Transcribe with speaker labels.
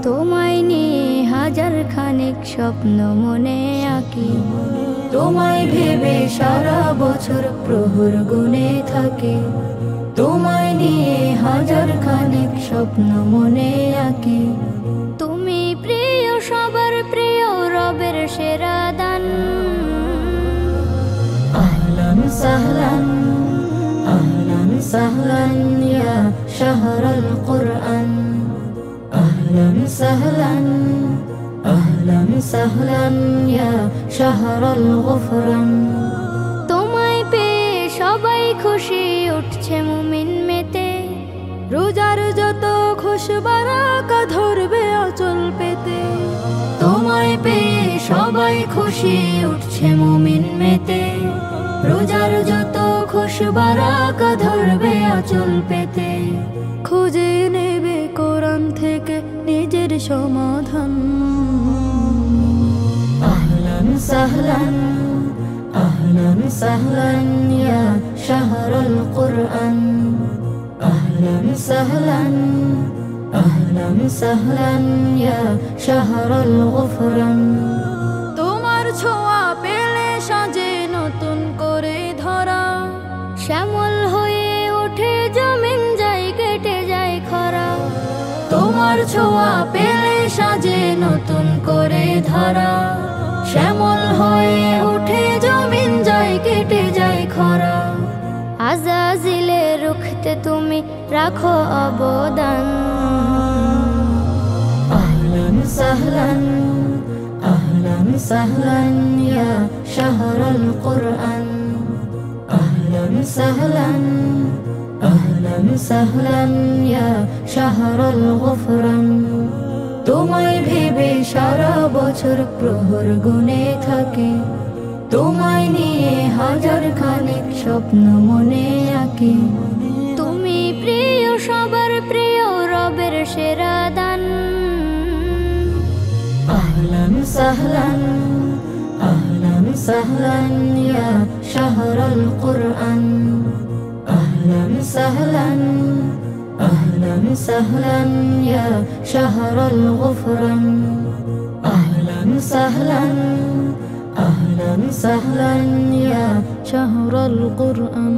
Speaker 1: তোমায় নিয়ে হাজার খানেক স্বপ্ন মনে আঁকি, তোমায় ভেবে সারা বছর প্রহর গুনে থাকে। তোমায় নিয়ে হাজার খানেক স্বপ্ন মনে আঁকি। তুমি প্রিয় সবার প্রিয়, রবের সেরা দান। আহলান সাহলান আহলান সাহলান ইয়া শাহরাল কুরআন। আহলান সাহলান আহলান সাহলান ইয়া শাহরাল গুফরান। তোমায় পেয়ে সবাই খুশি, উঠছে মুমিন মেতে। রোজার যত খুশবারাকা ধরবে আঁচল পেতে। তোমায় পেয়ে সবাই খুশি, উঠছে মুমিন মেতে। রোজার যত খুশবারাকা ধরবে আঁচল পেতে। খুঁজে নেবে কোরআন থেকে নিজের সমাধান। আহলান সাহলান আহলান সাহলান ইয়া শাহরাল কুরআন। আহলান সাহলান আহলান সাহলান ইয়া শাহরাল গুফরান। তোমার ছোঁয়া পেলে সাজে নতুন করে ধরা। শ্যামল হয়ে ওঠে জমিন, যায় কেটে যায় খরা। তোমার ছোঁয়া পেলে সাজে নতুন করে ধরা। শ্যামল হয়ে ওঠে জমিন, যায় কেটে যায় খরা। আজাজিলে রুখতে তুমি রাখো অবদান। আহলান সাহলান আহলান সাহলান ইয়া শাহরাল কুরআন। আহলান সাহলান আহলান সাহলান ইয়া শাহরাল গুফরান। তোমায় ভেবে সারা বছর প্রহর গুনে থাকে। তোমায় নিয়ে হাজার খানেক স্বপ্ন মনে আঁকি। তুমি প্রিয় সবার প্রিয়, রবের সেরা দান। আহলান সাহলান আহলান সাহলান ইয়া শাহরাল কুরআন। আহলান সাহলান আহলান সাহলান ইয়া শাহরাল গুফরান। আহলান সাহলান আহলান সাহলান ইয়া শাহরাল কুরআন।